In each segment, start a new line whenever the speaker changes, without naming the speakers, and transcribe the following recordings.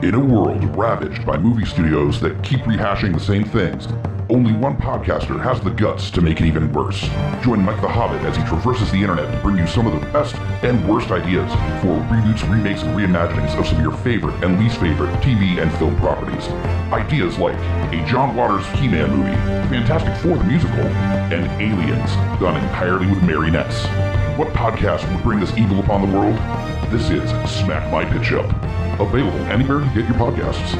In a world ravaged by movie studios that keep rehashing the same things, only one podcaster has the guts to make it even worse. Join Mike the Hobbit as he traverses the internet to bring you some of the best and worst ideas for reboots, remakes, and reimaginings of some of your favorite and least favorite TV and film properties. Ideas like a John Waters He-Man movie, Fantastic Four the musical, and Aliens, done entirely with marionettes. What podcast would bring this evil upon the world? This is Smack My Pitch Up. Available anywhere you get your podcasts.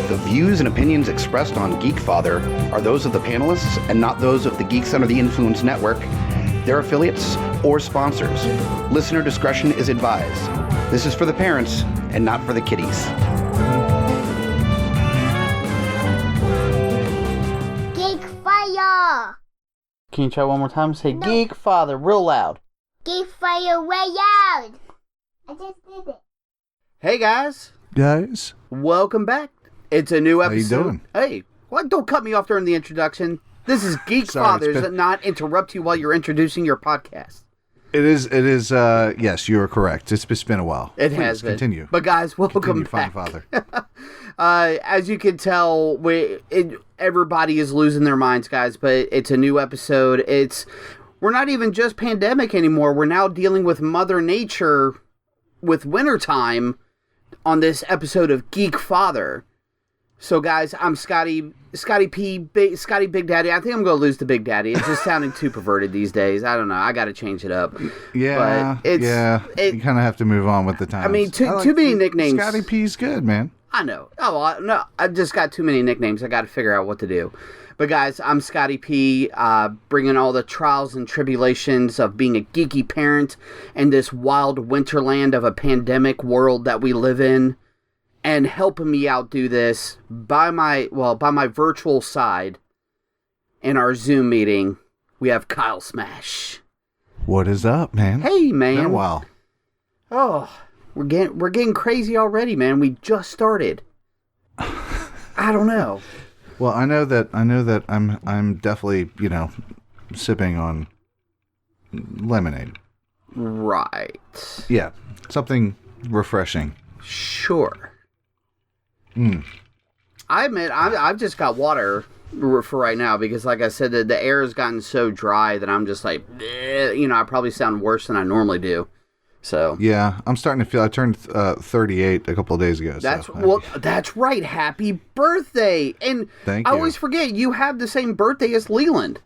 The views and opinions expressed on Geekfather are those of the panelists and not those of the Geeks Under the Influence Network, their affiliates, or sponsors. Listener discretion is advised. This is for the parents and not for the kiddies.
Geekfire!
Can you try one more time? Say no. Geekfather real loud.
Geekfire way loud! I just did it.
Hey guys.
Guys.
Welcome back. It's a new episode.
How you doing?
Hey, what? Don't cut me off during the introduction. This is Geekfather, not interrupt you while you're introducing your podcast.
It is, yes, you are correct. It's been a while.
It has been.
Continue.
But guys, welcome back.
Father.
As you can tell, everybody is losing their minds, guys, but it's a new episode. We're not even just pandemic anymore. We're now dealing with Mother Nature with wintertime on this episode of Geekfather. So, guys, I'm Scotty P, Scotty Big Daddy. I think I'm going to lose to Big Daddy. It's just sounding too perverted these days. I don't know. I got to change it up.
Yeah, you kind of have to move on with the times.
I mean, too many nicknames.
Scotty P's good, man.
I know. No, I just got too many nicknames. I got to figure out what to do. But, guys, I'm Scotty P, bringing all the trials and tribulations of being a geeky parent in this wild winterland of a pandemic world that we live in. And helping me out do this by my virtual side in our Zoom meeting, we have Kyle Smash.
What is up, man?
Hey, man.
Been a while.
Oh, we're getting crazy already, man. We just started. I don't know.
Well, I know that I'm definitely, sipping on lemonade.
Right.
Yeah, something refreshing.
Sure. I admit, I've just got water for right now because, like I said, the air has gotten so dry that I'm just like, I probably sound worse than I normally do. So
yeah, I'm starting to feel. I turned 38 a couple of days ago.
That's right. Happy birthday! And
thank you.
I always forget you have the same birthday as Leland.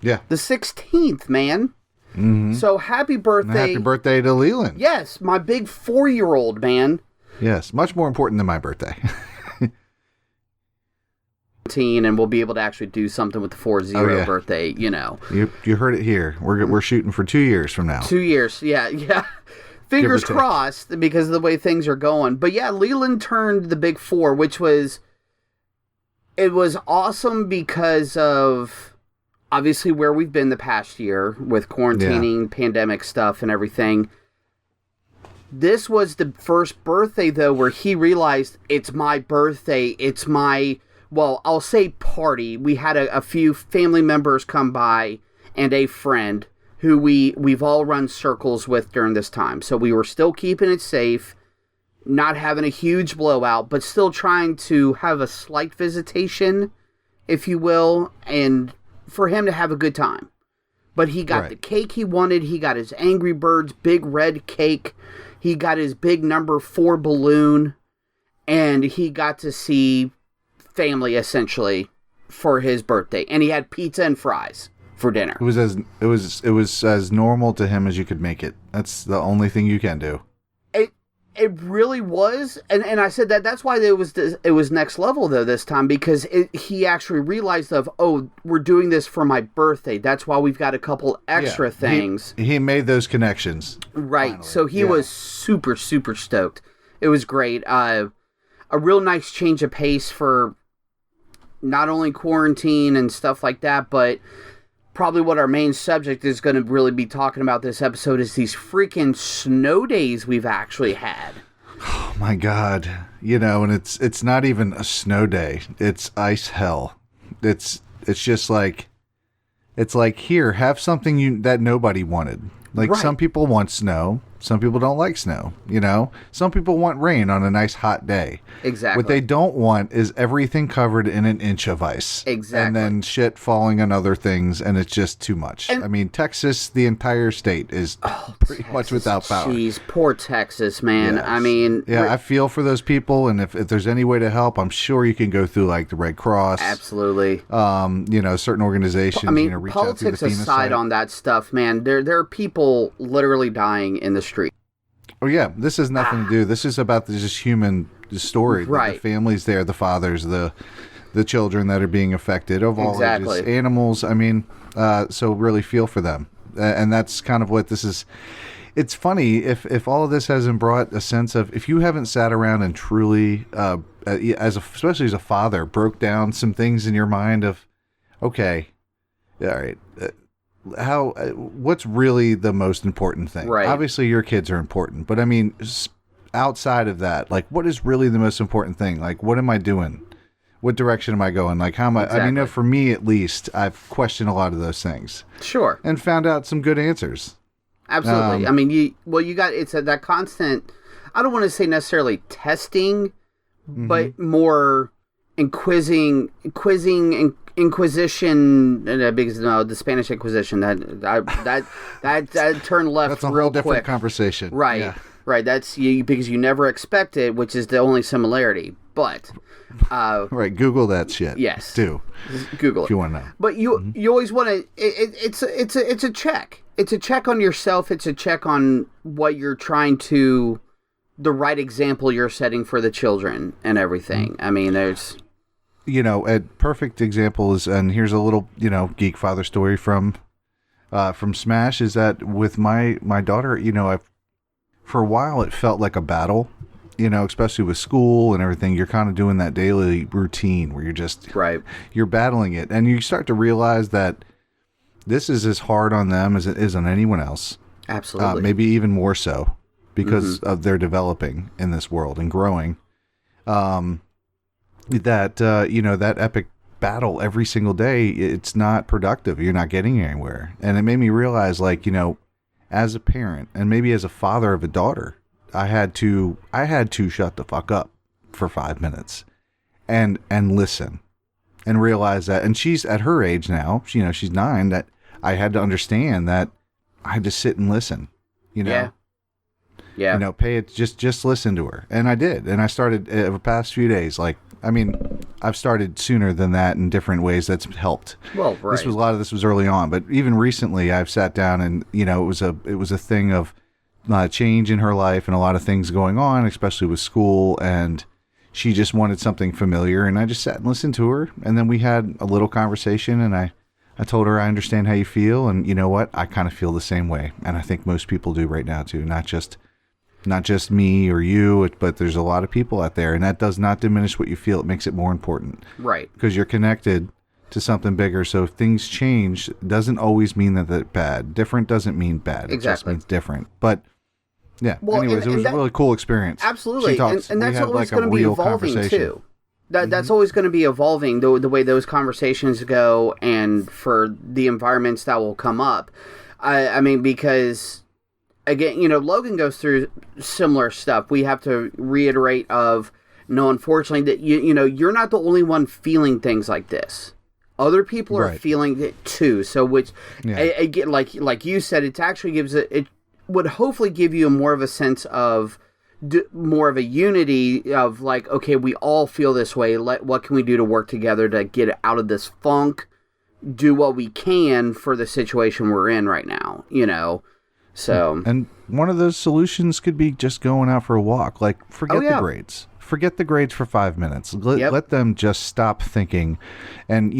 Yeah,
the 16th, man.
Mm-hmm.
So happy birthday!
And happy birthday to Leland.
Yes, my big 4-year-old man.
Yes, much more important than my birthday.
And we'll be able to actually do something with the 40 birthday,
You heard it here. We're shooting for 2 years from now.
2 years, yeah. Fingers crossed because of the way things are going. But yeah, Leland turned the big 4, which was awesome because of obviously where we've been the past year with quarantining, pandemic stuff, and everything. This was the first birthday, though, where he realized it's my birthday. It's my, I'll say party. We had a few family members come by and a friend who we've all run circles with during this time. So we were still keeping it safe, not having a huge blowout, but still trying to have a slight visitation, if you will, and for him to have a good time. But he got the cake he wanted. He got his Angry Birds big red cake. He got his big number 4 balloon, and he got to see family essentially for his birthday. And he had pizza and fries for dinner.
It was as normal to him as you could make it. That's the only thing you can do.
It really was, and I said that's why it was next level though this time because he actually realized we're doing this for my birthday. That's why we've got a couple extra things.
He made those connections,
right?
Finally.
So he was super stoked. It was great. A real nice change of pace for not only quarantine and stuff like that, but probably what our main subject is going to really be talking about this episode is these freaking snow days we've actually had.
Oh my God. And it's not even a snow day. It's ice hell. it's just like, it's like, here, have something that nobody wanted. Like,
Right.
some people want snow. Some people don't like snow, you know? Some people want rain on a nice hot day.
Exactly.
What they don't want is everything covered in an inch of ice.
Exactly.
And then shit falling on other things, and it's just too much.
And-
I mean, Texas, the entire state is pretty much without power.
Jeez, poor Texas, man.
Yes.
I mean...
Yeah, I feel for those people, and if there's any way to help, I'm sure you can go through, like, the Red Cross.
Absolutely.
You know, certain organizations,
I mean,
reach out through the
politics
FEMA
aside
site.
on that stuff, man, there are people literally dying in the street.
Oh, yeah, this has nothing to do. This is about just human story.
Right.
The families there, the fathers, the children that are being affected of all
Exactly.
ages. Animals, I mean, so really feel for them. And that's kind of what this is. It's funny, if all of this hasn't brought a sense of, if you haven't sat around and truly, especially as a father, broke down some things in your mind of, okay, all right, what's really the most important thing?
Right.
Obviously your kids are important, but I mean, outside of that, like, what is really the most important thing? Like, what am I doing? What direction am I going? Like, how am I? I mean,
Exactly.
for me at least, I've questioned a lot of those things
Sure.
and found out some good answers.
Absolutely. I mean, you got, it's that constant, I don't want to say necessarily testing, but more inquisition, because no, the Spanish Inquisition, that turned left
That's a
real
whole different
quick.
conversation.
Right.
Yeah.
Right. That's you, because you never expect it, which is the only similarity. But
Right. Google that shit.
Yes.
Too.
Google
If
it.
you want to know.
But you always want to. It's a check. It's a check on yourself. It's a check on what you're trying to, the right example you're setting for the children and everything. I mean, there's.
You know, a perfect example is, and here's a little, Geekfather story from Smash, is that with my daughter, for a while it felt like a battle, especially with school and everything. You're kind of doing that daily routine where you're just,
Right.
you're battling it. And you start to realize that this is as hard on them as it is on anyone else.
Absolutely.
Maybe even more so because of their developing in this world and growing. That epic battle every single day, it's not productive. You're not getting anywhere. And it made me realize, like, as a parent and maybe as a father of a daughter, I had to shut the fuck up for 5 minutes and listen and realize that. And she's at her age now, she's 9, that I had to understand that I had to sit and listen,
Yeah. Yeah.
pay it, just listen to her. And I did. And I started over the past few days, I've started sooner than that in different ways. That's helped.
Well, right.
A lot of this was early on, but even recently I've sat down and, it was a thing of change in her life and a lot of things going on, especially with school. And she just wanted something familiar. And I just sat and listened to her. And then we had a little conversation, and I told her, I understand how you feel. And you know what? I kind of feel the same way. And I think most people do right now too. Not just me or you, but there's a lot of people out there, and that does not diminish what you feel. It makes it more important.
Right.
Because you're connected to something bigger. So if things change, it doesn't always mean that they're bad. Different doesn't mean bad. It just
Exactly.
means different. But yeah,
Well,
anyways, it was a really cool experience.
Absolutely.
She talks,
And
we
that's
had,
always
like, a
going to be
real
evolving,
conversation.
too. That's always going to be evolving, the way those conversations go, and for the environments that will come up. I mean, because, again, Logan goes through similar stuff. We have to reiterate unfortunately, that you're not the only one feeling things like this. Other people are
Right.
feeling it too. So, which,
Yeah.
again, like you said, it actually it would hopefully give you more of a sense of more of a unity of, like, okay, we all feel this way. What can we do to work together to get out of this funk? Do what we can for the situation we're in right now. So.
And one of those solutions could be just going out for a walk. Like, forget
yeah.
the grades. Forget the grades for 5 minutes.
Yep.
Let them just stop thinking. And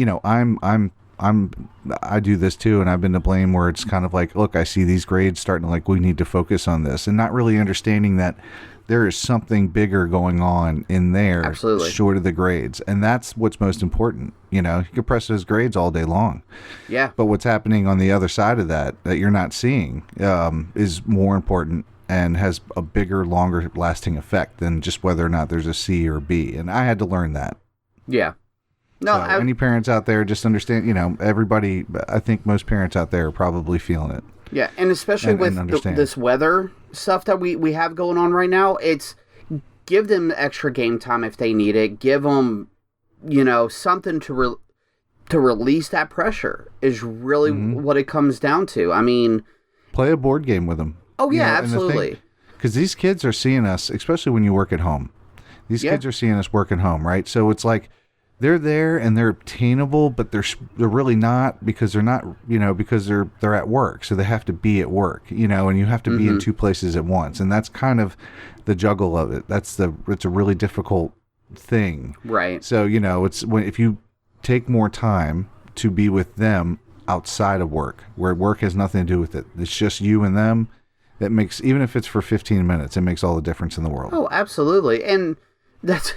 I do this too, and I've been to blame where it's kind of like, look, I see these grades starting to, like, we need to focus on this, and not really understanding that there is something bigger going on in there.
Absolutely.
Short of the grades. And that's what's most important. You can press those grades all day long.
Yeah.
But what's happening on the other side of that you're not seeing is more important and has a bigger, longer lasting effect than just whether or not there's a C or B. And I had to learn that.
Yeah. No,
so any parents out there, just understand, everybody, I think most parents out there are probably feeling it.
Yeah, and especially with this weather stuff that we have going on right now, it's give them extra game time if they need it. Give them, something to release that pressure is really what it comes down to. I mean...
Play a board game with them.
Oh, yeah, absolutely.
Because these kids are seeing us, especially when you work at home. These kids are seeing us work at home, right? So it's like they're there and they're obtainable, but they're really not because they're not, because they're at work. So they have to be at work, and you have to be in two places at once. And that's kind of the juggle of it. It's a really difficult thing.
Right.
So, if you take more time to be with them outside of work, where work has nothing to do with it. It's just you and them. That makes, even if it's for 15 minutes, it makes all the difference in the world.
Oh, absolutely. And that's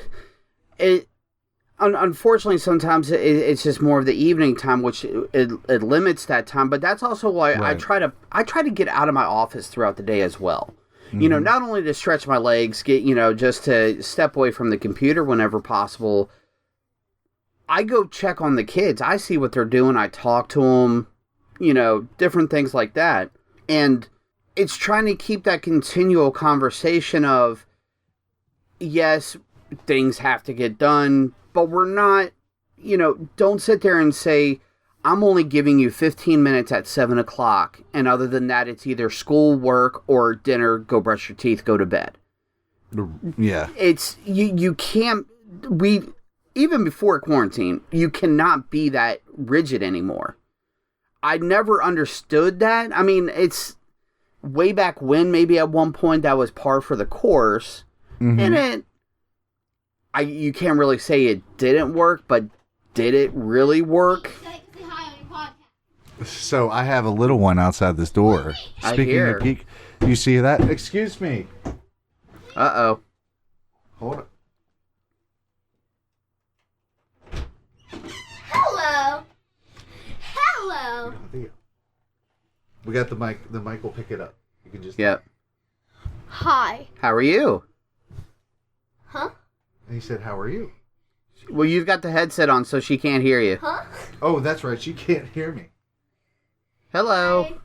it. Unfortunately, sometimes it's just more of the evening time, which it limits that time. But that's also why I try to get out of my office throughout the day as well. Not only to stretch my legs, get just to step away from the computer whenever possible. I go check on the kids. I see what they're doing. I talk to them. Different things like that. And it's trying to keep that continual conversation of, yes, things have to get done, but we're not, don't sit there and say, I'm only giving you 15 minutes at 7 o'clock. And other than that, it's either school, work, or dinner, go brush your teeth, go to bed.
Yeah.
It's, you can't, even before quarantine, you cannot be that rigid anymore. I never understood that. I mean, it's way back when, maybe at one point that was par for the course. And you can't really say it didn't work, but did it really work?
So I have a little one outside this door. Speaking of geek, you see that? Excuse me.
Uh-oh.
Hold on.
Hello.
We got the mic. The mic will pick it up. You can just.
Yep.
Hi.
How are you?
Huh?
And he said, "How are you?"
Well, you've got the headset on, so she can't hear you.
Huh?
Oh, that's right. She can't hear me.
Hello.
Hi.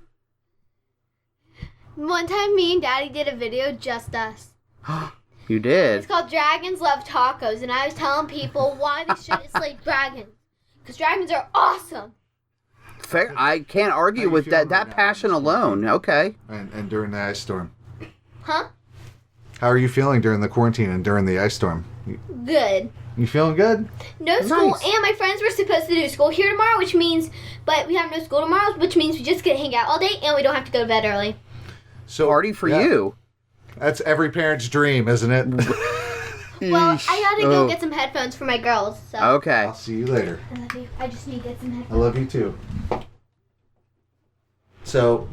One time, me and Daddy did a video, just us.
You did?
It's called Dragons Love Tacos, and I was telling people why they shouldn't slay dragons. Because dragons are awesome.
Fair. I can't argue with that passion alone. Okay.
And during the ice storm.
Huh?
How are you feeling during the quarantine and during the ice storm?
Good.
You feeling good?
No school,
Nice.
and my friends were supposed to do school here tomorrow, but we have no school tomorrow, which means we just get to hang out all day, and we don't have to go to bed early.
So
Party for you.
That's every parent's dream, isn't it?
Well, I gotta go get some headphones for my girls, so.
Okay.
I'll see you later.
I love you. I just need to get some
I
headphones.
love you too. So,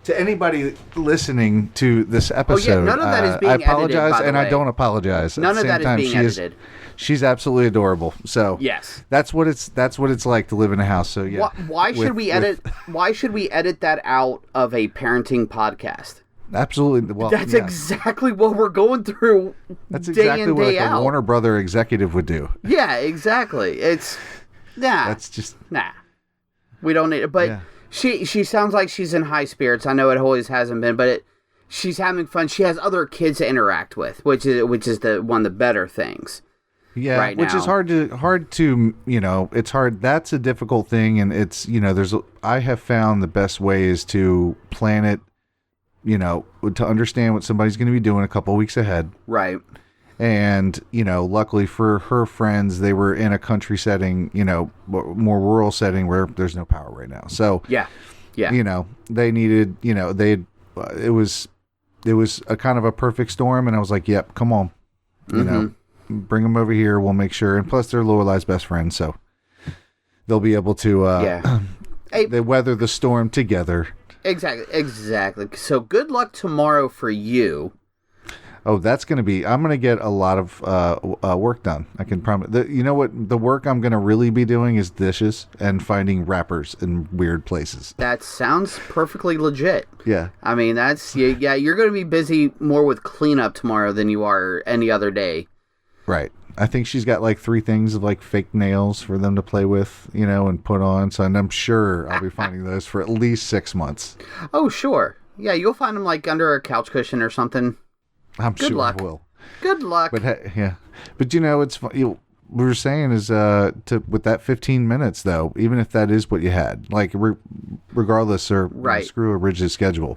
to anybody listening to this episode,
none of that is being
I
edited,
apologize,
by the
and
way.
I don't apologize.
None
At
of
the same
that is
time,
being edited.
She's absolutely adorable. So
Yes.
that's what it's like to live in a house. So yeah.
Why should we edit that out of a parenting podcast?
Absolutely. Well,
That's
yeah.
exactly what we're going through.
That's
day
exactly
in,
what
day
like, a
out.
Warner Brother executive would do.
Yeah, exactly. It's
That's just
nah. We don't need it. But
Yeah.
she sounds like she's in high spirits. I know it always hasn't been, but she's having fun. She has other kids to interact with, which is the one of the better things.
Yeah,
right
which
now.
is hard to it's hard. That's a difficult thing, and it's I have found the best way is to plan it, to understand what somebody's going to be doing a couple weeks ahead.
Right.
And luckily for her friends, they were in a country setting, more rural setting where there's no power right now. So
Yeah.
they needed, it was a kind of a perfect storm, and I was like, yep, come on, bring them over here. We'll make sure. And plus, they're Lorelai's best friends, so they'll be able to. They weather the storm together.
Exactly. So good luck tomorrow for you.
Oh, that's going to be. I'm going to get a lot of work done. I can promise. You know what? The work I'm going to really be doing is dishes and finding wrappers in weird places.
That sounds perfectly legit.
Yeah.
I mean, you're going to be busy more with cleanup tomorrow than you are any other day.
Right. I think she's got like 3 things of like fake nails for them to play with, and put on. So, and I'm sure I'll be finding those for at least 6 months.
Oh, sure. Yeah, you'll find them like under a couch cushion or something.
I'm
Good
sure
luck.
I will.
Good luck.
But yeah, but it's fun. We were saying is with that 15 minutes though, even if that is what you had, like regardless or
Right.
Screw a rigid schedule,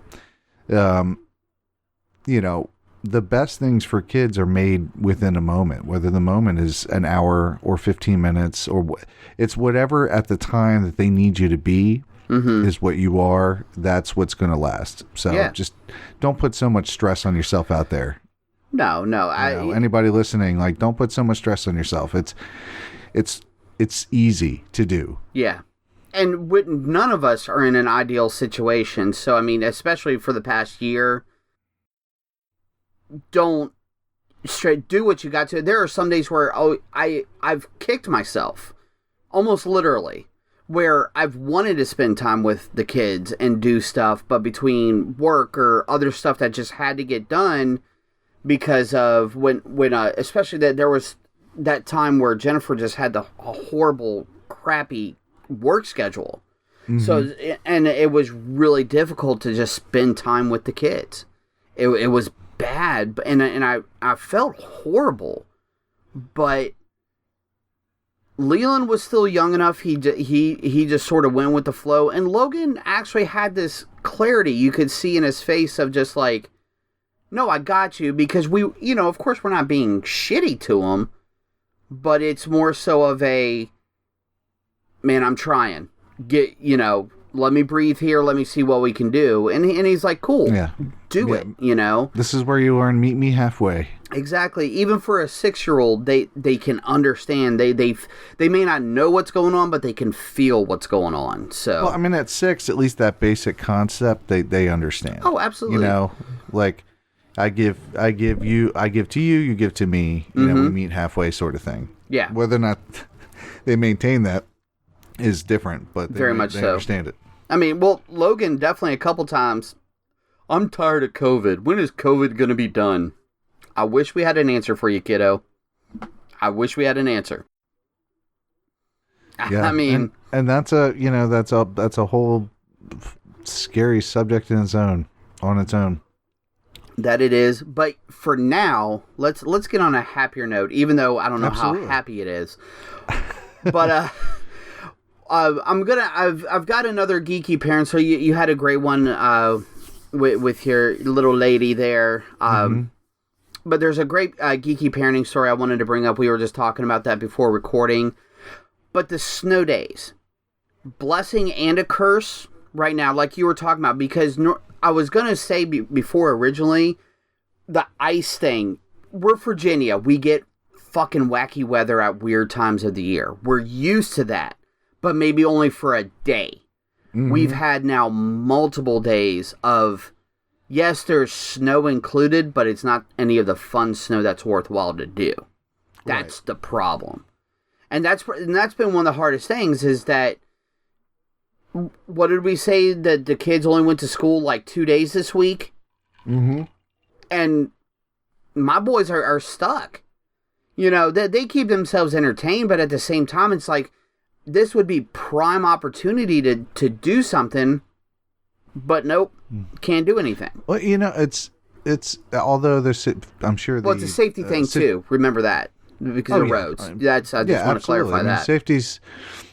the best things for kids are made within a moment, whether the moment is an hour or 15 minutes or it's whatever at the time that they need you to be. Is what you are. That's what's going to last. So just don't put so much stress on yourself out there.
No.
Anybody listening, like, don't put so much stress on yourself. It's easy to do.
Yeah. And none of us are in an ideal situation. So, I mean, especially for the past year, don't straight do what you got to. There are some days where I've kicked myself, almost literally, where I've wanted to spend time with the kids and do stuff, but between work or other stuff that just had to get done because of when especially that there was that time where Jennifer just had a horrible, crappy work schedule. So, and it was really difficult to just spend time with the kids. It was bad, and I felt horrible, but Leland was still young enough. He just sort of went with the flow, and Logan actually had this clarity you could see in his face of just like, no, I got you, because we, of course we're not being shitty to him, but it's more so of a, man, I'm trying. Let me breathe here. Let me see what we can do. And he's like, cool, do it,
This is where you learn meet me halfway.
Exactly. Even for a 6-year-old, they can understand. They may not know what's going on, but they can feel what's going on. So,
well, I mean, at 6, at least that basic concept they understand.
Oh, absolutely.
Like I give to you, you give to me. We meet halfway, sort of thing.
Yeah.
Whether or not they maintain that is different, but
very much
they
so.
understand it.
I mean, well, Logan definitely a couple times. I'm tired of COVID. When is COVID going to be done? I wish we had an answer for you, kiddo. I wish we had an answer.
Yeah,
I mean,
and that's a whole scary subject in its own, on its own.
That it is, but for now, let's get on a happier note. Even though I don't know
Absolutely.
how happy it is, but I've got another geeky parent. So you had a great one with your little lady there. But there's a great geeky parenting story I wanted to bring up. We were just talking about that before recording. But the snow days, blessing and a curse right now, like you were talking about, because I was going to say before originally, the ice thing. We're Virginia. We get fucking wacky weather at weird times of the year. We're used to that, but maybe only for a day. We've had now multiple days of, yes, there's snow included, but it's not any of the fun snow that's worthwhile to do. That's the problem. And that's been one of the hardest things is that, what did we say, that the kids only went to school like 2 days this week? And my boys are stuck. They keep themselves entertained, but at the same time, it's like, this would be prime opportunity to do something, but nope, can't do anything.
Well, it's although there's, I'm sure.
Well, it's a safety thing too. Remember that, because of roads. I just want to clarify that.
Safety's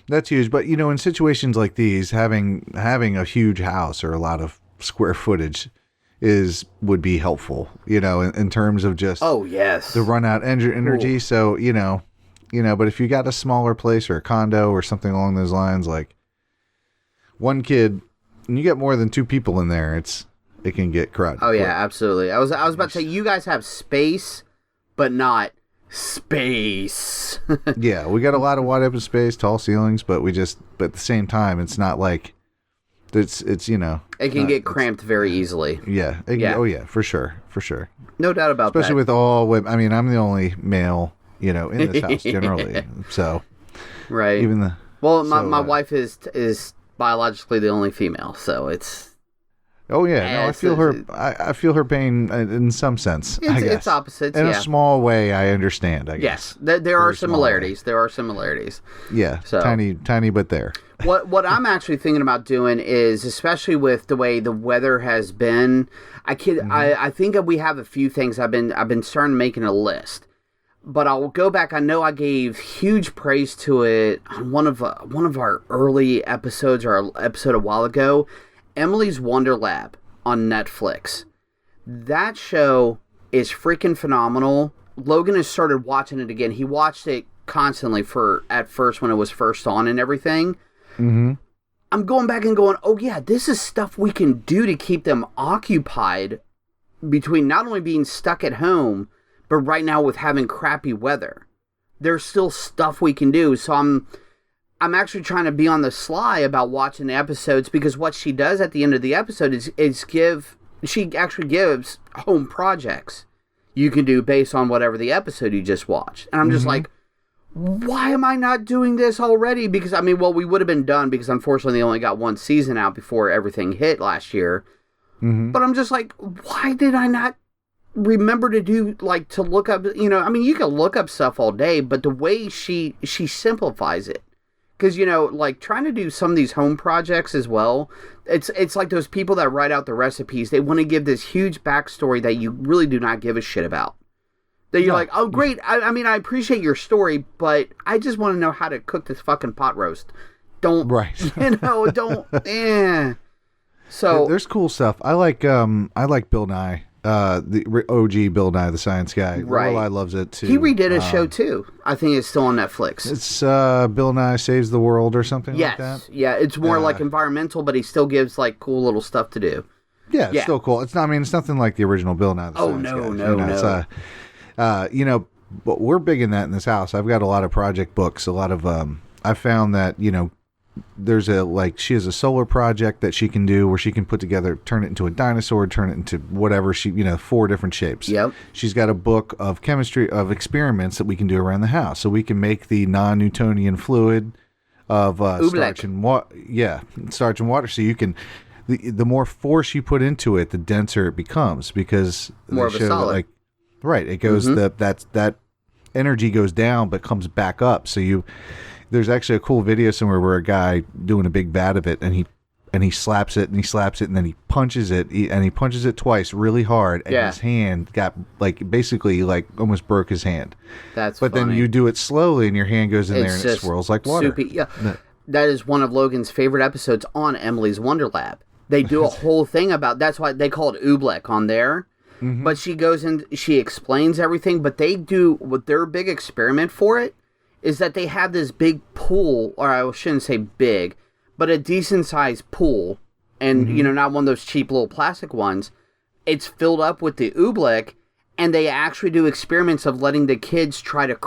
that's huge, but in situations like these, having a huge house or a lot of square footage would be helpful. In terms of just the run out energy. Ooh. So but if you got a smaller place or a condo or something along those lines, like one kid, and you get more than 2 people in there, it can get crowded.
Oh yeah, absolutely. I was about to say, you guys have space, but not space.
Yeah, we got a lot of wide open space, tall ceilings, but at the same time, it's not like it's it
can get cramped very easily.
Yeah. Oh yeah, for sure.
No doubt about that.
Especially with all women. I mean, I'm the only male, in this house generally. So,
right.
Even
my wife is biologically the only female, so it's
Oh yeah, no, I
Yes,
feel her. I feel her pain in some sense. I guess
it's opposites.
in
yeah.
a small way. I understand. I
Yes,
guess.
there are
Very small way.
similarities. There are similarities.
Yeah,
So-
tiny, but there.
What I'm actually thinking about doing is, especially with the way the weather has been, I think that we have a few things. I've been starting making a list, but I'll go back. I know I gave huge praise to it on one of our early episodes, or our episode a while ago, Emily's Wonder Lab on Netflix. That show is freaking phenomenal. Logan has started watching it again. He watched it constantly at first when it was first on and everything.
Mm-hmm.
I'm going back and going, oh yeah, this is stuff we can do to keep them occupied between not only being stuck at home, but right now with having crappy weather. There's still stuff we can do. So I'm actually trying to be on the sly about watching the episodes, because what she does at the end of the episode is she actually gives home projects you can do based on whatever the episode you just watched. And I'm just like, why am I not doing this already? Because, I mean, well, we would have been done, because unfortunately they only got one season out before everything hit last year.
Mm-hmm.
But I'm just like, why did I not remember to look up, I mean, you can look up stuff all day, but the way she simplifies it. Because, trying to do some of these home projects as well, it's like those people that write out the recipes. They want to give this huge backstory that you really do not give a shit about. That you're like, oh, great. I mean, I appreciate your story, but I just want to know how to cook this fucking pot roast. Don't,
Right. So there's cool stuff. I like Bill Nye, the OG Bill Nye, the science guy.
Right.
Lorelai loves it too.
He redid a show too. I think it's still on Netflix.
It's Bill Nye Saves the World or something like that.
Yes. Yeah, it's more like environmental, but he still gives like cool little stuff to do.
Yeah, it's still cool. It's not. I mean, it's nothing like the original Bill Nye. The Science Guy.
No.
It's but we're big in that in this house. I've got a lot of project books. A lot of I found that there's she has a solar project that she can do where she can put together, turn it into a dinosaur, turn it into whatever 4 different shapes.
Yep.
She's got a book of chemistry of experiments that we can do around the house, so we can make the non-Newtonian fluid of starch and water. Yeah, starch and water. So you can. The more force you put into it, the denser it becomes, because
more of a solid.
Right, it goes that energy goes down but comes back up. So there's actually a cool video somewhere where a guy doing a big vat of it, and he slaps it and he slaps it and then he punches it and he punches it twice really hard, and his hand got basically almost broke his hand.
But
then you do it slowly and your hand goes in there and it swirls like water.
That is one of Logan's favorite episodes on Emily's Wonder Lab. They do a whole thing about, that's why they call it Oobleck on there. Mm-hmm. But she goes in, she explains everything, but they do, what their big experiment for it is that they have this big pool, or I shouldn't say big, but a decent sized pool, and not one of those cheap little plastic ones. It's filled up with the Oobleck, and they actually do experiments of letting the kids try to,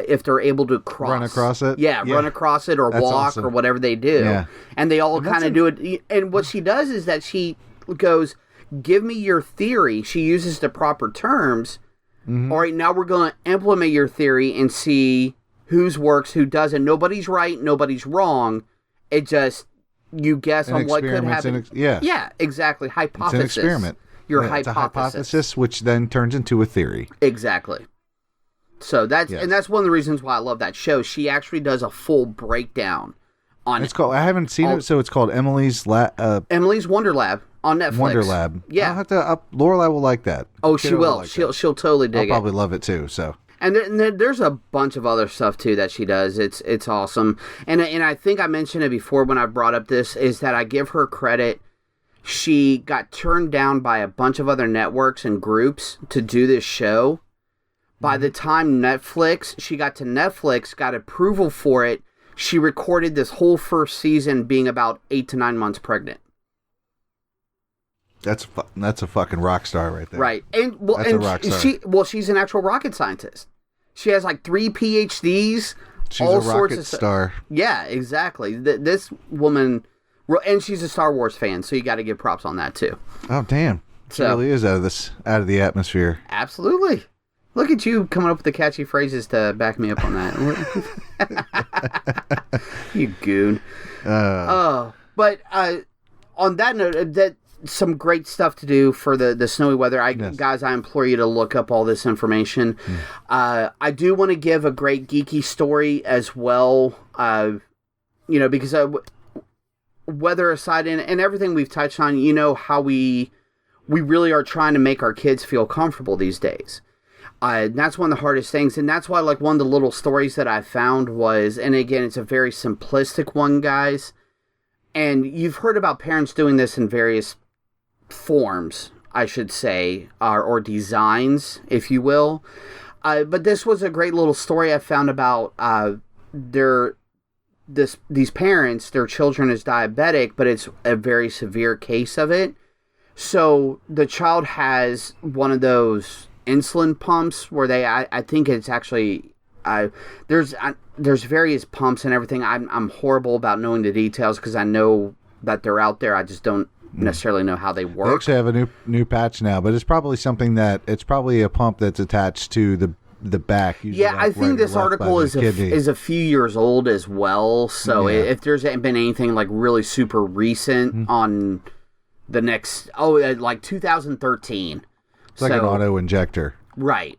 if they're able to
run across it?
Yeah, run across it, or
That's
walk,
awesome.
or whatever they do.
Yeah.
And they all kind of do it. And what she does is that she goes, give me your theory. She uses the proper terms. Mm-hmm. All right, now we're going to implement your theory and see whose works, who doesn't. Nobody's right, nobody's wrong. It just, you guess on what could happen. Yeah, exactly. Hypothesis.
It's an experiment.
Your
It's a hypothesis, which then turns into a theory.
Exactly. So and that's one of the reasons why I love that show. She actually does a full breakdown on.
It's called. I haven't seen it, so it's called Emily's
Wonder Lab on Netflix.
Wonder Lab.
Yeah,
I'll have to. Lorelai will like that.
Oh, she will. She'll totally dig it.
I'll probably love it too. So.
And there's a bunch of other stuff too that she does. It's awesome. And I think I mentioned it before when I brought up this, is that I give her credit. She got turned down by a bunch of other networks and groups to do this show. By the time she got to Netflix, got approval for it, she recorded this whole first season being about 8 to 9 months pregnant.
That's a fucking rock star right there.
Right. And a rock star. She's an actual rocket scientist. She has 3 PhDs.
She's a rocket star.
Yeah, exactly. This woman, and she's a Star Wars fan, so you got to give props on that too.
Oh damn! She really is out of the atmosphere.
Absolutely. Look at you coming up with the catchy phrases to back me up on that. You goon. But on that note, some great stuff to do for the snowy weather. Guys, I implore you to look up all this information. I do want to give a great geeky story as well, because weather aside and everything we've touched on, how we really are trying to make our kids feel comfortable these days. And that's one of the hardest things, and that's why, like, one of the little stories that I found was, and again, it's a very simplistic one, guys, and you've heard about parents doing this in various forms, I should say, or designs, if you will, but this was a great little story I found about these parents, their children is diabetic, but it's a very severe case of it, so the child has one of those insulin pumps where I think it's actually there's various pumps and everything. I'm horrible about knowing the details because I know that they're out there. I just don't necessarily know how they work.
They actually have a new patch now, but it's probably it's probably a pump that's attached to the back.
Yeah, I think this article is a few years old as well. So if there's been anything like really super recent on the next like 2013.
It's like an auto injector.
Right.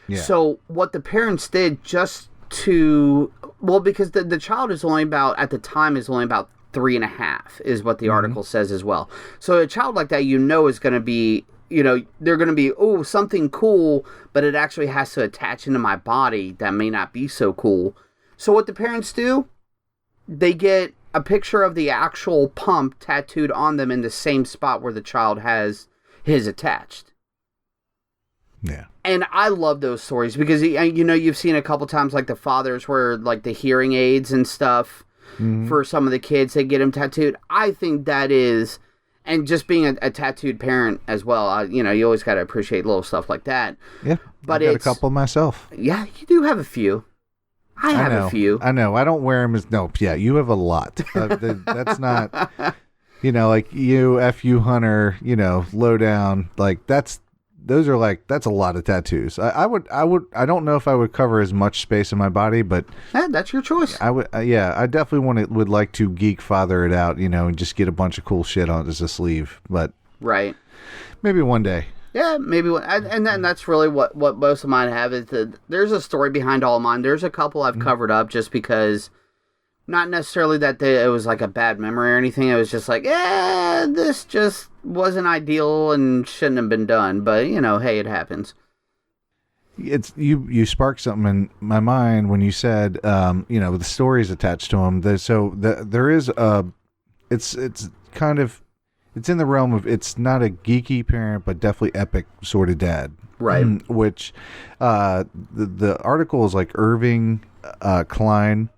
Yeah.
So what the parents did because the child is only about 3.5 is what the article says as well. So a child like that, is going to be, they're going to be, something cool, but it actually has to attach into my body that may not be so cool. So what the parents do, they get a picture of the actual pump tattooed on them in the same spot where the child has his attached.
Yeah.
And I love those stories because, you've seen a couple times like the fathers where like the hearing aids and stuff for some of the kids, they get them tattooed. I think that is, and just being a tattooed parent as well, you always got to appreciate little stuff like that.
Yeah.
But
I've got a couple myself.
Yeah, you do have a few. I have a few.
I know. I don't wear them you have a lot. That's not, like you, F.U. Hunter, low down, like that's a lot of tattoos. I don't know if I would cover as much space in my body, but
that's your choice.
I would, I definitely would like to Geekfather it out, and just get a bunch of cool shit on as a sleeve, but
right.
Maybe one day.
Yeah, maybe and then that's really what most of mine have is there's a story behind all of mine. There's a couple I've covered up just because, not necessarily that it was like a bad memory or anything. It was just like, this just wasn't ideal and shouldn't have been done. But, hey, it happens.
It's you sparked something in my mind when you said, the stories attached to them. There is it's in the realm of, it's not a geeky parent, but definitely epic sort of dad.
Right.
Which, the article is like Irving Klein.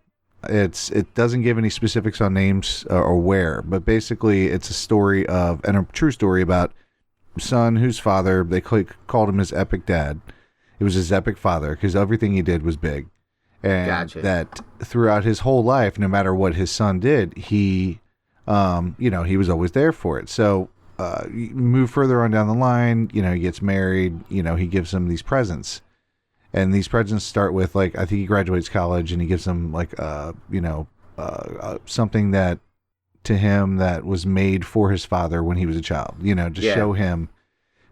It doesn't give any specifics on names or where, but basically it's a story and a true story about son whose father, they called him his epic dad. It was his epic father because everything he did was big. And
gotcha.
That throughout his whole life, no matter what his son did, he was always there for it. So, you move further on down the line, he gets married, he gives him these presents. And these presents start with, like, I think he graduates college and he gives them, like, something that to him that was made for his father when he was a child, show him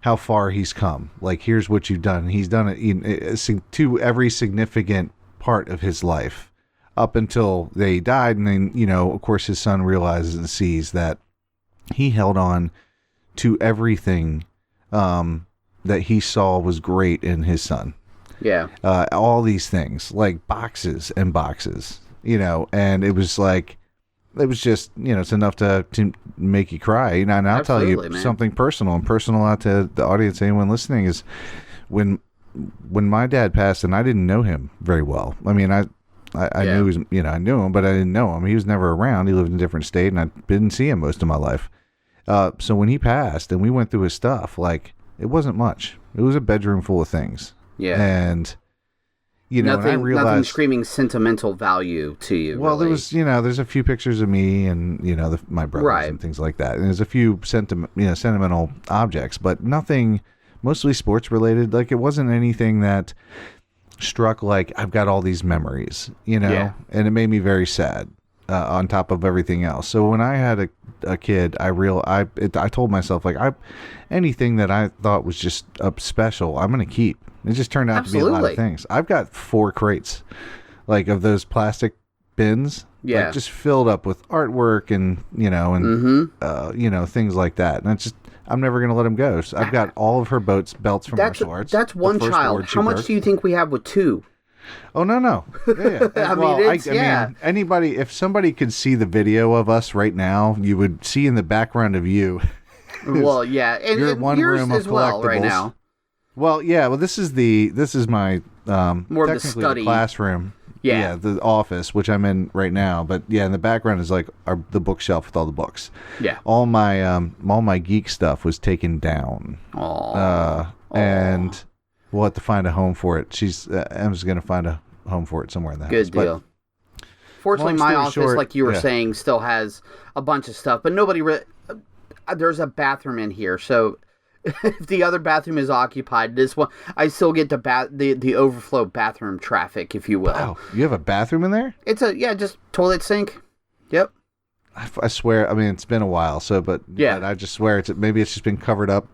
how far he's come. Like, here's what you've done. He's done it to every significant part of his life up until they died. And then, of course, his son realizes and sees that he held on to everything that he saw was great in his son.
Yeah.
All these things, like boxes and boxes, and it was like, it was just, it's enough to make you cry. And I'll tell you something personal out to the audience, anyone listening, is when my dad passed, and I didn't know him very well. I mean, I knew he was, I knew him, but I didn't know him. He was never around. He lived in a different state, and I didn't see him most of my life. So when he passed and we went through his stuff, like, it wasn't much. It was a bedroom full of things.
Yeah.
And,
nothing,
and I realized,
nothing screaming sentimental value to you.
Well,
really.
There was, there's a few pictures of me and, my brothers and things like that. And there's a few sentimental objects, but nothing mostly sports related. Like, it wasn't anything that struck like, I've got all these memories, and it made me very sad. on top of everything else. So when I had a kid, I told myself, like, anything that I thought was just special, I'm going to keep. It just turned out to be a lot of things. I've got 4 crates, like, of those plastic bins, like, just filled up with artwork and, things like that. And it's just, I'm never going to let them go. So I've got all of her belts from martial arts.
That's one child. How much do you think we have with 2?
Oh, no. Yeah.
I mean,
anybody, if somebody could see the video of us right now, you would see in the background of you.
Well, yeah. And
you're one
yours
room of
as well
collectibles
right now.
Well, yeah. Well, this is my
more of the
technically
study.
The classroom.
Yeah,
the office, which I'm in right now. But yeah, in the background is like the bookshelf with all the books.
Yeah.
All my geek stuff was taken down. And we'll have to find a home for it. Em's going to find a home for it somewhere in the house.
Good deal. Fortunately, my office, like you were saying, still has a bunch of stuff, but nobody there's a bathroom in here, so if the other bathroom is occupied, this one, I still get the overflow bathroom traffic, if you will.
Wow, you have a bathroom in there?
It's just toilet sink. Yep.
I swear, I mean, it's been a while, but I just swear maybe it's just been covered up.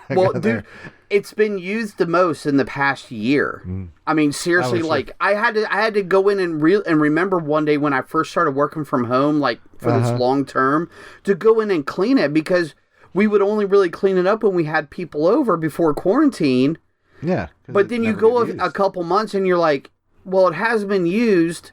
Well, dude, it's been used the most in the past year. I mean, seriously, I had to go in and remember one day when I first started working from home, like for this long term, to go in and clean it, because we would only really clean it up when we had people over before quarantine.
Yeah.
But then you go a couple months and you're like, well, it has been used,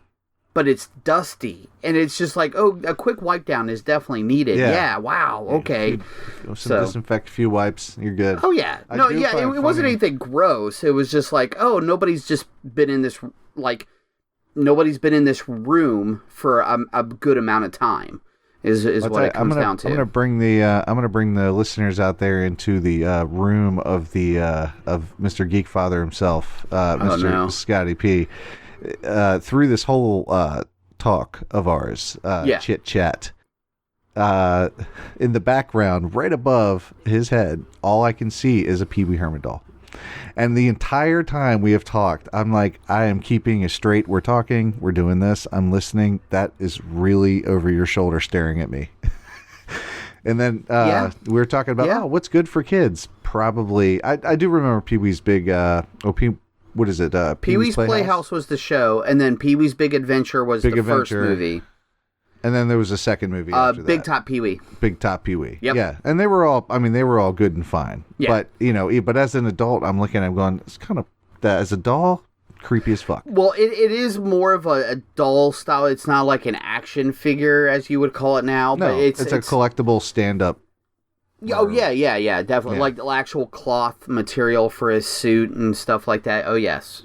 but it's dusty. And it's just like, oh, a quick wipe down is definitely needed. Yeah, wow, okay.
Disinfect a few wipes, you're good.
Oh, yeah. It wasn't anything gross. It was just like, oh, nobody's been in this room for a good amount of time. Is what it comes down to.
I'm gonna bring the listeners out there into the room of Mr. Geekfather himself, Mr. Scotty P. Through this whole talk of ours, chit chat, in the background, right above his head, all I can see is a Pee Wee Herman doll. And the entire time we have talked, I'm like, I am keeping it straight. We're talking. We're doing this. I'm listening. That is really over your shoulder staring at me. And then we were talking about, what's good for kids? Probably. I do remember Pee-wee's big, what is it?
Pee-wee's Playhouse was the show. And then Pee-wee's Big Adventure was the first movie.
And then there was a second movie after that.
Big Top Pee-wee.
Big Top Pee-wee.
Yep.
Yeah. And they were all good and fine. Yeah. But, but as an adult, I'm looking at it going, it's kind of, as a doll, creepy as fuck.
Well, it is more of a doll style. It's not like an action figure, as you would call it now.
No,
but it's
a collectible stand-up.
Oh, yeah, definitely. Yeah. Like the actual cloth material for his suit and stuff like that. Oh, yes.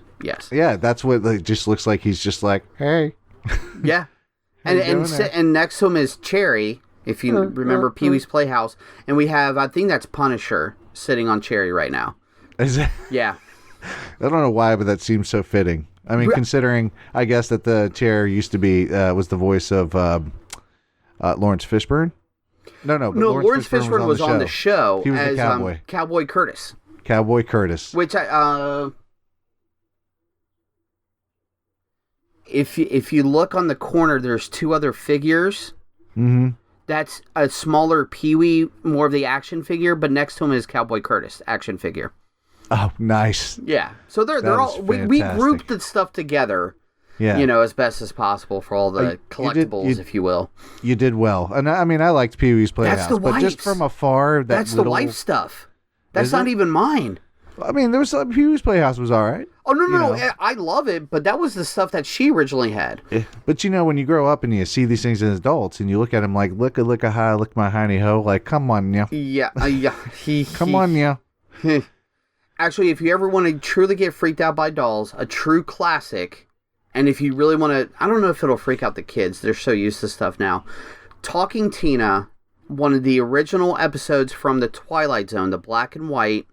Yeah, that's what it just looks like. He's just like, hey.
Yeah. And next to him is Cherry, if you remember Pee-wee's Playhouse. And we have, I think that's Punisher, sitting on Cherry right now.
Is it?
Yeah.
I don't know why, but that seems so fitting. I mean, considering, I guess, that the chair used to be, was the voice of Lawrence Fishburne? No,
Lawrence Fishburne was on the show.
He was
as
the cowboy.
Cowboy Curtis.
Cowboy Curtis.
Which If you look on the corner, there's 2 other figures.
Mm-hmm.
That's a smaller Pee-wee, more of the action figure, but next to him is Cowboy Curtis, action figure.
Oh, nice.
Yeah. So they're all we grouped the stuff together.
Yeah.
As best as possible for all the collectibles, if you will.
You did well. And I mean, I liked Pee-wee's Playhouse, but just from afar,
that's the wife stuff. That's not even mine.
I mean, there was Pee-wee's Playhouse was all right.
Oh, no. I love it, but that was the stuff that she originally had.
Yeah. But, when you grow up and you see these things as adults and you look at them like, look a high, look my hiney ho, like, come on, yeah.
Yeah.
Come on, yeah.
Actually, if you ever want to truly get freaked out by dolls, a true classic, and if you really want to, I don't know if it'll freak out the kids. They're so used to stuff now. Talking Tina, one of the original episodes from the Twilight Zone, the black and white.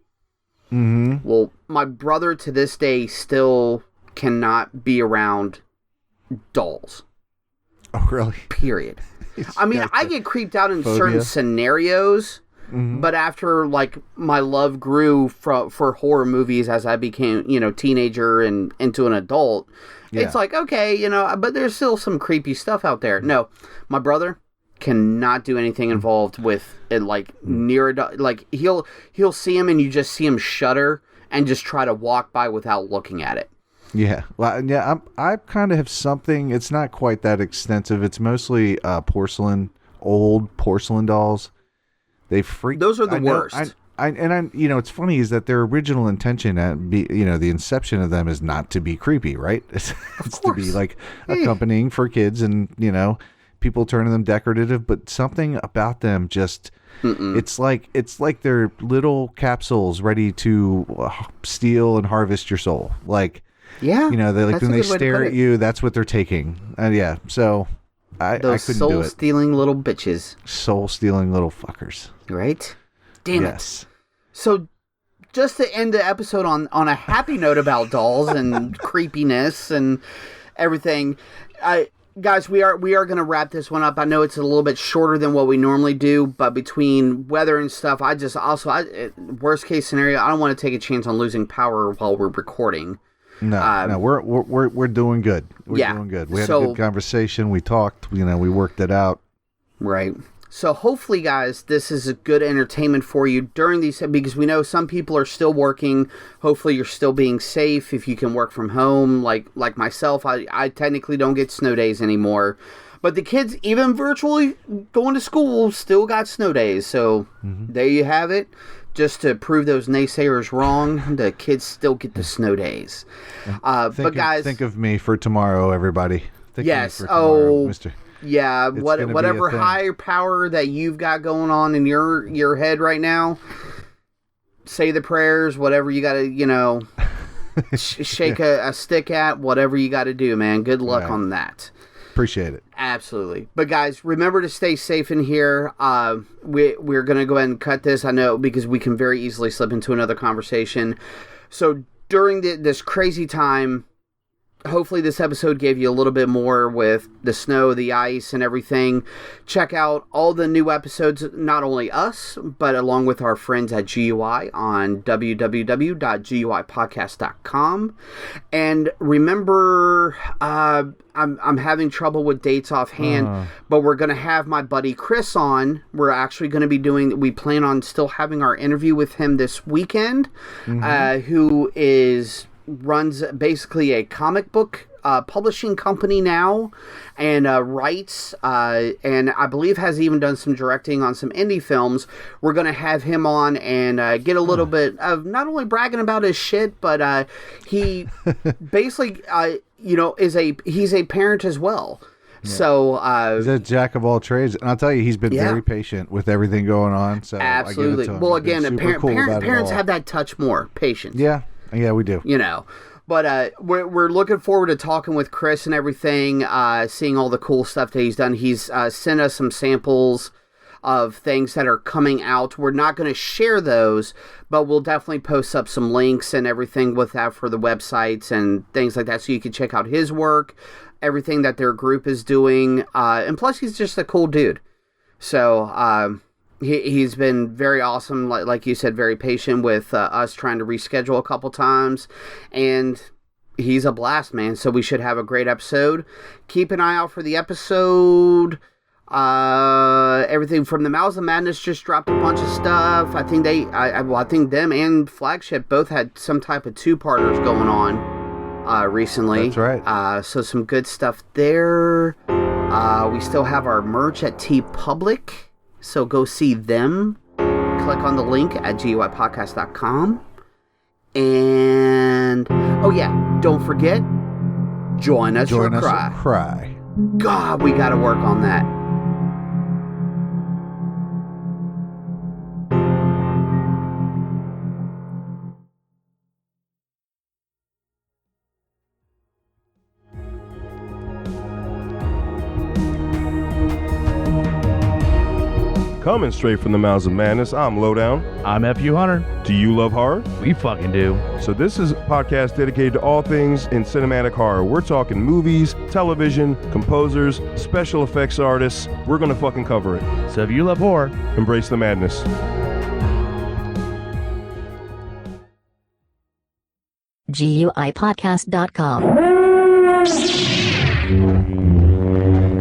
Mm-hmm.
Well, my brother to this day still cannot be around dolls.
Oh, really?
Period. I mean, I get creeped out in certain scenarios, But after, like, my love grew for horror movies as I became, teenager and into an adult, it's like, okay, but there's still some creepy stuff out there. No, my brother cannot do anything involved with it, like, near adult. Like, he'll see him and you just see him shudder and just try to walk by without looking at it.
Yeah. Well, yeah, I kind of have something. It's not quite that extensive. It's mostly old porcelain dolls. They freak.
Those are the worst.
It's funny is that their original intention the inception of them is not to be creepy, right? It's to be like accompanying for kids and, people turning them decorative, but something about them just, it's like they're little capsules ready to steal and harvest your soul. Like,
yeah,
they like when they stare at you, that's what they're taking. And so I couldn't do it.
Soul-stealing little bitches.
Soul-stealing little fuckers.
Right? Damn
yes.
it. So, just to end the episode on a happy note about dolls and creepiness and everything, guys, we are going to wrap this one up. I know it's a little bit shorter than what we normally do, but between weather and stuff, worst case scenario, I don't want to take a chance on losing power while we're recording.
No, we're doing good. We're doing good. We had a good conversation. We talked. We worked it out.
Right. So hopefully, guys, this is a good entertainment for you during these, because we know some people are still working. Hopefully, you're still being safe if you can work from home. Like myself, I technically don't get snow days anymore. But the kids, even virtually going to school, still got snow days. So there you have it. Just to prove those naysayers wrong, the kids still get the snow days. Guys,
think of me for tomorrow, everybody. Think
yes.
of me for tomorrow, Mister.
Yeah. Whatever higher power that you've got going on in your head right now, say the prayers. Whatever you got to, shake a stick at. Whatever you got to do, man. Good luck on that.
Appreciate it.
Absolutely. But guys, remember to stay safe in here. We're going to go ahead and cut this, I know, because we can very easily slip into another conversation. So during this crazy time, hopefully this episode gave you a little bit more with the snow, the ice, and everything. Check out all the new episodes, not only us, but along with our friends at GUI on www.guipodcast.com. And remember, I'm having trouble with dates offhand, but we're going to have my buddy Chris on. We're actually going to be we plan on still having our interview with him this weekend, who runs basically a comic book publishing company now, and writes, and I believe has even done some directing on some indie films. We're going to have him on and get a little bit of not only bragging about his shit, but he basically, he's a parent as well. Yeah. So
he's a jack of all trades, and I'll tell you, he's been very patient with everything going on. So
absolutely.
I give it to him.
Well, again, parents
have
that touch more patience.
Yeah, we do.
But we're looking forward to talking with Chris and everything, seeing all the cool stuff that he's done. He's sent us some samples of things that are coming out. We're not going to share those, but we'll definitely post up some links and everything with that for the websites and things like that, so you can check out his work, everything that their group is doing, and plus he's just a cool dude. So he's been very awesome, like you said, very patient with us trying to reschedule a couple times, and he's a blast, man. So we should have a great episode. Keep an eye out for the episode. Everything from the Mouths of Madness just dropped a bunch of stuff. I think I think them and Flagship both had some type of two-parters going on recently.
That's right.
So some good stuff there. We still have our merch at TeePublic. So go see them. Click on the link at guipodcast.com. And, oh yeah, don't forget, join us or cry. God, we got to work on that.
Coming straight from the mouths of madness, I'm Lowdown.
I'm F.U. Hunter.
Do you love horror?
We fucking do.
So this is a podcast dedicated to all things in cinematic horror. We're talking movies, television, composers, special effects artists. We're gonna fucking cover it.
So if you love horror,
Embrace the madness.
GUIPodcast.com.